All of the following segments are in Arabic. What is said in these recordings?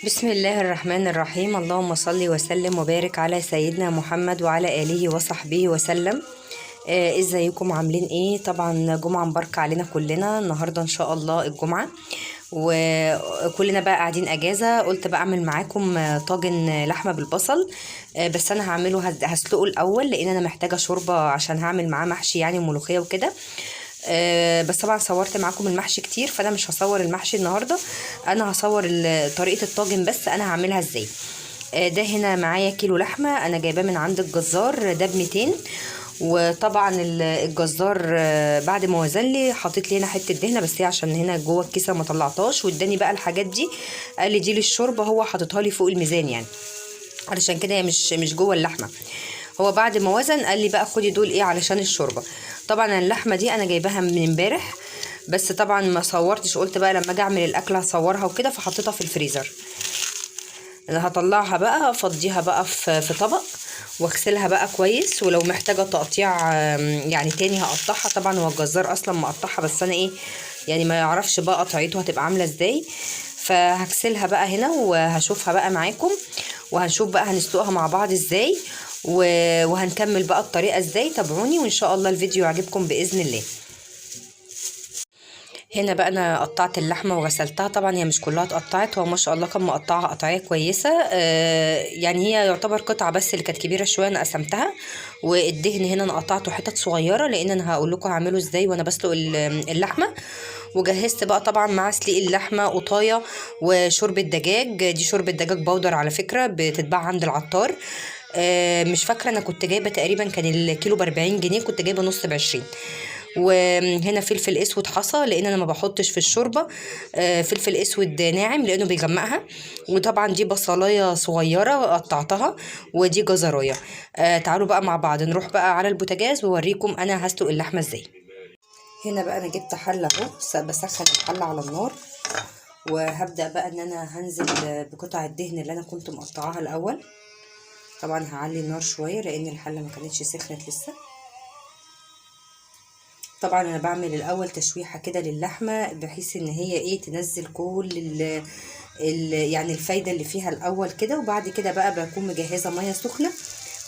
بسم الله الرحمن الرحيم. اللهم صل وسلم وبارك على سيدنا محمد وعلى آله وصحبه وسلم. ازيكم عاملين ايه؟ طبعا جمعة مباركة علينا كلنا النهاردة ان شاء الله الجمعة، وكلنا بقى قاعدين اجازة. قلت بقى اعمل معاكم طاجن لحمة بالبصل. بس انا هعمله هسلقه الاول لان انا محتاجة شوربة عشان هعمل معاه محشي يعني ملوخية وكده. بس طبعا صورت معاكم المحشي كتير فانا مش هصور المحشي النهارده. انا هصور طريقه الطاجن بس انا هعملها ازاي. ده هنا معايا كيلو لحمه انا جايباه من عند الجزار ده ب200. وطبعا الجزار بعد ما وزن لي حاطط لي هنا حته دهنه، بس هي عشان هنا جوه الكيسه ما طلعتهاش، واداني بقى الحاجات دي. قال لي دي للشوربه، هو حاططها لي فوق الميزان يعني، علشان كده هي مش جوه اللحمه. هو بعد ما وزن قال لي بقى خدي دول ايه علشان الشوربه. طبعا اللحمه دي انا جايباها من امبارح، بس طبعا ما صورتش، قلت بقى لما اجي اعمل الاكل هصورها وكده، فحطيتها في الفريزر. انا هطلعها بقى افضيها بقى في طبق واغسلها بقى كويس، ولو محتاجه تقطيع يعني تاني هقطعها. طبعا هو الجزار اصلا مقطعها، بس انا ايه يعني ما يعرفش بقى قطعيته هتبقى عامله ازاي. فهغسلها بقى هنا وهشوفها بقى معاكم، وهنشوف بقى هنسلقها مع بعض ازاي، وهنكمل بقى الطريقه ازاي. تابعوني وان شاء الله الفيديو يعجبكم باذن الله. هنا بقى انا قطعت اللحمه وغسلتها. طبعا هي مش كلها اتقطعت، هو ما شاء الله كان مقطعها قطعيه كويسه. يعني هي يعتبر قطعه بس اللي كانت كبيره شويه انا قسمتها. والدهن هنا انا قطعته حتت صغيره لان انا هقول لكم هعمله ازاي وانا بسلق اللحمه. وجهزت بقى طبعا مع سلق اللحمه قطايه وشوربه دجاج. دي شوربه دجاج بودر على فكره، بتتباع عند العطار. مش فاكره، انا كنت جايبه تقريبا كان الكيلو ب40 جنيه، كنت جايبه نص ب20. وهنا فلفل اسود حصى لان انا ما بحطش في الشوربه فلفل اسود ناعم لانه بيغمقها. وطبعا دي بصلايه صغيره قطعتها، ودي جزرايه. تعالوا بقى مع بعض نروح بقى على البوتاجاز واوريكم انا هسلق اللحمه ازاي. هنا بقى انا جبت حله اهو، بسخن الحله على النار، وهبدا بقى ان انا هنزل بقطع الدهن اللي انا كنت مقطعاها الاول. طبعا هعلي النار شويه لان الحله ما كانتش سخنت لسه. طبعا انا بعمل الاول تشويحه كده للحمه بحيث ان هي ايه تنزل كل يعني الفايده اللي فيها الاول كده، وبعد كده بقى بكون مجهزه ميه سخنه.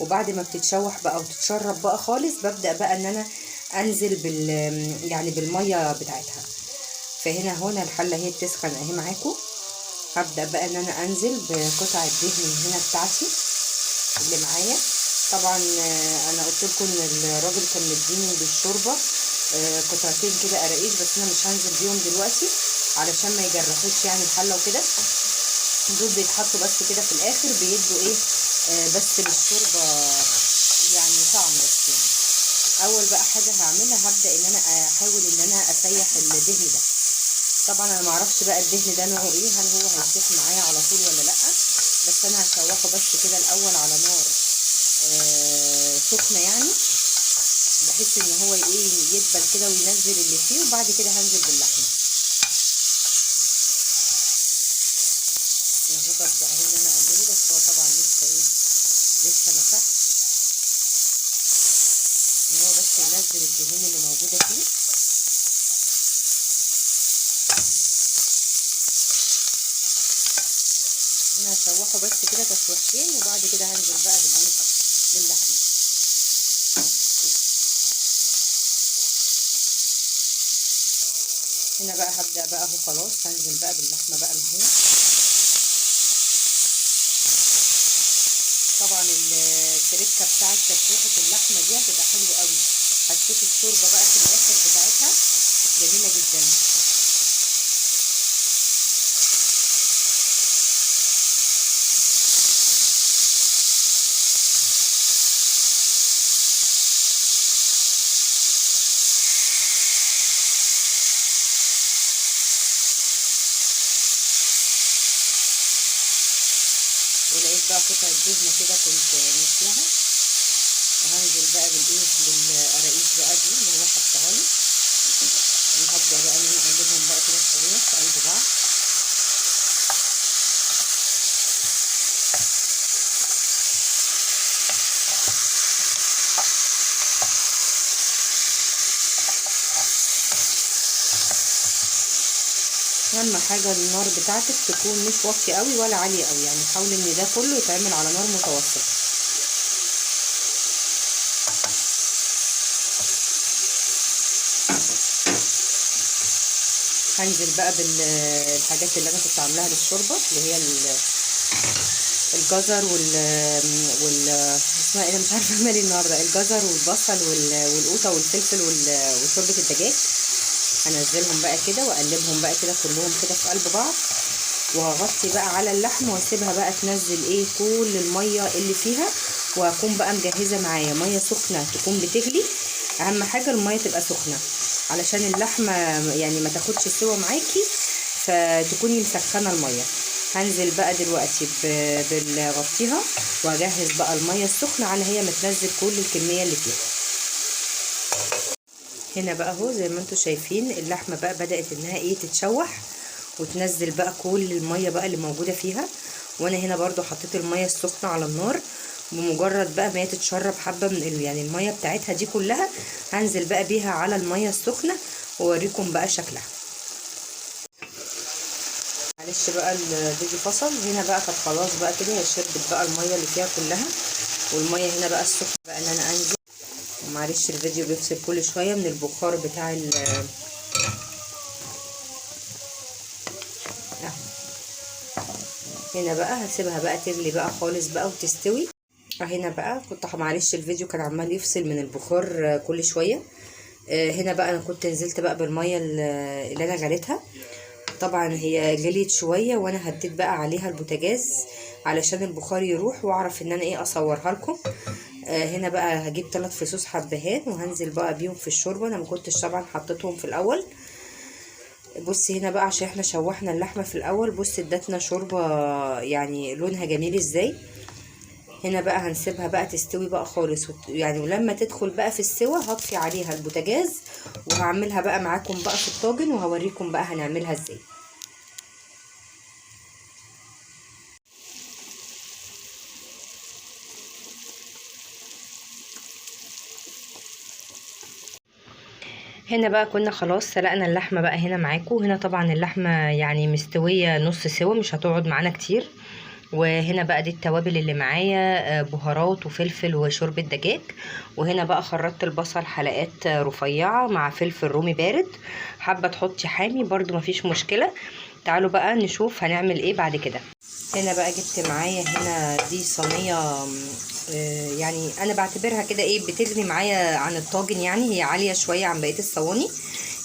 وبعد ما بتتشوح بقى وتتشرب بقى خالص ببدا بقى ان انا انزل يعني بالميه بتاعتها. فهنا الحله هي بتسخن اهي معاكم. هبدا بقى ان انا انزل بقطع الدهن من هنا بتاعتي اللي معايا. طبعا انا قلت لكم ان الراجل كان مديني بالشوربه قطعتين كده قراقيش، بس انا مش هنزل بيهم دلوقتي علشان ما يجرحوش يعني الحله وكده. دول بيتحطوا بس كده في الاخر بيدوا ايه بس للشوربه يعني طعم بس يعني. اول بقى حاجه هعملها هبدا ان انا احاول ان انا اسيح الدهن ده. طبعا انا معرفش بقى الدهن ده نوعه ايه، هل هو هيسيح معايا على طول ولا لا، بس انا هشوحه بس كده الاول على نار سخنه يعني، بحيث ان هو ايه يدبل كده وينزل اللي فيه، وبعد كده هنزل باللحمه. اهو ببدا اهو ان انا اقلبه، بس هو طبعا لسه ايه لسه ما فحش، ان هو بس ينزل الدهون اللي موجوده فيه. انا هشوحه بس كده تشويحتين، وبعد كده هنزل بقى بالايه باللحمه. هنا بقى هبدا بقى اهو خلاص هنزل بقى باللحمه بقى من هنا. طبعا التركه بتاعت تشويحه اللحمه دي هتبقى حلوه قوي، هتشوف الشوربه بقى في الاخر بتاعتها جميله جدا. ولقيت بقى قطعه دهنه كده كنت ناسيها، وهنزل بقى بالايه بالقراقيش بقى دي اللي هو حطها لي. وهبدا بقى ان انا اقلبهم بقى كده شويه في قلب بعض. اهم حاجه النار بتاعتك تكون مش واطيه قوي ولا عاليه قوي، يعني حاولي ان ده كله يتعمل على نار متوسطه. هنزل بقى بالحاجات اللي انا كنت عاملاها للشوربه، اللي هي الجزر وال اسمها ايه، انا مش عارفه مالي النهارده، الجزر والبصل والقوطه والفلفل وشوربه الدجاج. هنزلهم بقى كده واقلبهم بقى كده كلهم كده في قلب بعض، وهغطي بقى على اللحم واسيبها بقى تنزل ايه كل الميه اللي فيها. وهكون بقى مجهزه معايا ميه سخنه تكون بتغلي. اهم حاجه الميه تبقى سخنه علشان اللحمه يعني ما تاخدش سوا معاكي، فتكوني مسخنه الميه. هنزل بقى دلوقتي بغطيها واجهز بقى الميه السخنه على هي ما تنزل كل الكميه اللي فيها. هنا بقى اهو زي ما انتم شايفين اللحمه بقى بدات انها ايه تتشوح وتنزل بقى كل الميه بقى اللي موجوده فيها. وانا هنا برضو حطيت الميه السخنه على النار، بمجرد بقى ما هي تتشرب حبه من يعني الميه بتاعتها دي كلها، هنزل بقى بيها على الميه السخنه واوريكم بقى شكلها. معلش بقى الفيديو فصل. هنا بقى كانت خلاص بقى كده هي شربت بقى الميه اللي فيها كلها، والميه هنا بقى السخنه بقى ان انا انزل. ومعلش الفيديو بيفصل كل شويه من البخار بتاع هنا بقى هسيبها بقى تغلي بقى خالص بقى وتستوي. هنا بقى كنت معلش الفيديو كان عمال يفصل من البخار كل شويه. هنا بقى انا كنت نزلت بقى بالميه اللي انا غليتها. طبعا هي غليت شويه وانا هديت بقى عليها البوتاجاز علشان البخار يروح واعرف ان انا ايه اصورها لكم. هنا بقى هجيب 3 فصوص حبهان وهنزل بقى بيهم في الشوربه. انا ما كنتش طبعا حطيتهم في الاول. بصي هنا بقى عشان احنا شوحنا اللحمه في الاول، بصي ادتنا شوربه يعني لونها جميل ازاي. هنا بقى هنسيبها بقى تستوي بقى خالص يعني، ولما تدخل بقى في السوا هطفي عليها البوتاجاز وهعملها بقى معاكم بقى في الطاجن وهوريكم بقى هنعملها ازاي. هنا بقى كنا خلاص سلقنا اللحمه بقى هنا معاكم. هنا طبعا اللحمه يعني مستويه نص سوا، مش هتقعد معانا كتير. وهنا بقى دي التوابل اللي معايا، بهارات وفلفل وشوربة دجاج. وهنا بقى خرطت البصل حلقات رفيعة مع فلفل رومي بارد. حابة تحطي حامي برضو مفيش مشكلة. تعالوا بقى نشوف هنعمل ايه بعد كده. هنا بقى جبت معايا هنا دي صينية، يعني انا بعتبرها كده ايه بتغني معايا عن الطاجن، يعني هي عالية شوية عن بقية الصواني.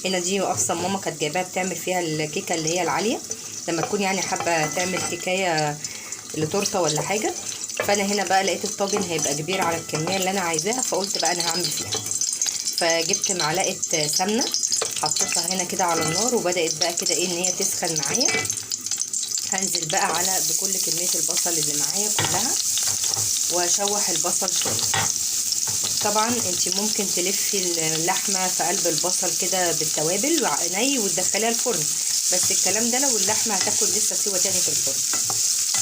هنا دي اصلا ماما كانت جايباها بتعمل فيها الكيكة اللي هي العالية، لما تكون يعني حابة تعمل كيكاية لتورته ولا حاجه. فانا هنا بقى لقيت الطاجن هيبقى كبير على الكميه اللي انا عايزاها، فقلت بقى انا هعمل فيها. فجبت معلقه سمنه حطيتها هنا كده على النار، وبدات بقى كده ايه ان هي تسخن معايا. هنزل بقى على بكل كميه البصل اللي معايا كلها واشوح البصل شويه. طبعا انت ممكن تلفي اللحمه في قلب البصل كده بالتوابل ني وتدخليها الفرن، بس الكلام ده لو اللحمه هتاخد لسه سوا تاني في الفرن.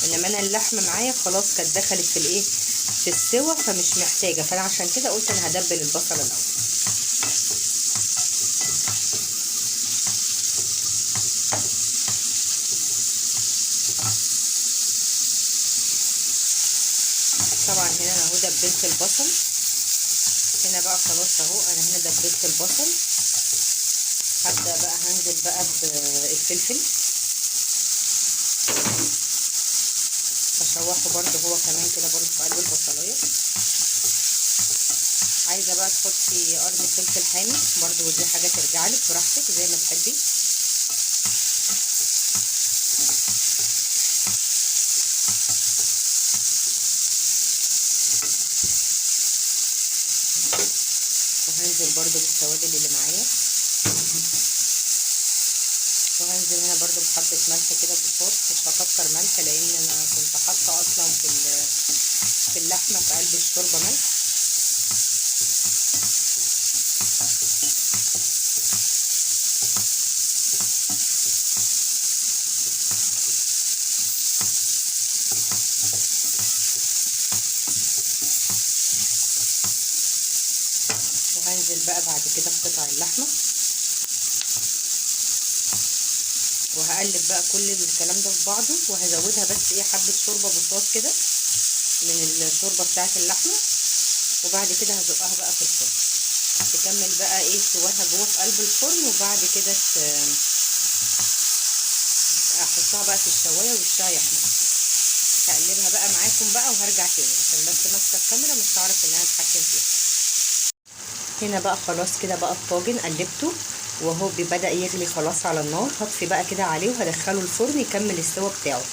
انما انا اللحمه معايا خلاص كانت دخلت في الايه في السوا، فمش محتاجه. فانا عشان كده قلت انا هدبل البصل الاول. طبعا هنا انا اهو دبلت البصل. هنا بقى خلاص اهو انا هنا دبلت البصل. هبدا بقى هنزل بقى بالفلفل اشوحه برده هو كمان كده برده في قلب البصلايه. عايزه بقى تحطي قرن فلفل حامي برده، ودي حاجه ترجعلك براحتك زي ما تحبي. وهنزل برده بالتوابل اللي معايا، وهنزل هنا برده بحبه ملح كده بصوص. مش هكتر ملح لان انا كنت حاطه اصلا في اللحمه في قلب الشوربه ملح. وهنزل بقى بعد كده بقطع اللحمه هقلب بقى كل الكلام ده في بعضه، وهزودها بس ايه حبه شوربه بساط كده من الشوربه بتاعه اللحمه، وبعد كده هزقها بقى في الفرن تكمل بقى ايه سواها جوه في قلب الفرن، وبعد كده احطها بقى في الشوايه وشها يحمر. هقلبها بقى معاكم بقى وهرجع تاني عشان بس ماسكه الكاميرا مش هعرف ان انا اتحكم فيها. هنا بقى خلاص كده بقى الطاجن قلبته وهو بدأ يغلي خلاص على النار. هطفي بقى كده عليه وهدخله الفرن يكمل السوا بتاعه،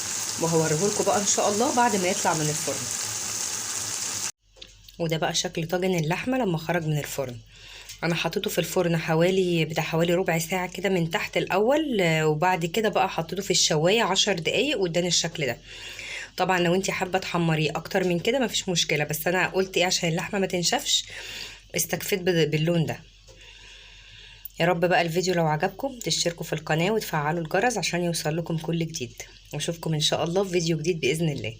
وهوريهولكوا بقى ان شاء الله بعد ما يطلع من الفرن. وده بقى شكل طاجن اللحمه لما خرج من الفرن. انا حطيته في الفرن حوالي ربع ساعه كده من تحت الاول، وبعد كده بقى حطيته في الشوايه 10 دقايق واداني الشكل ده. طبعا لو انت حابه تحمريه اكتر من كده مفيش مشكله، بس انا قلت ايه عشان اللحمه ما تنشفش استكفيت باللون ده. يا رب بقى الفيديو لو عجبكم تشتركوا في القناه وتفعلوا الجرس عشان يوصل لكم كل جديد، واشوفكم ان شاء الله في فيديو جديد باذن الله.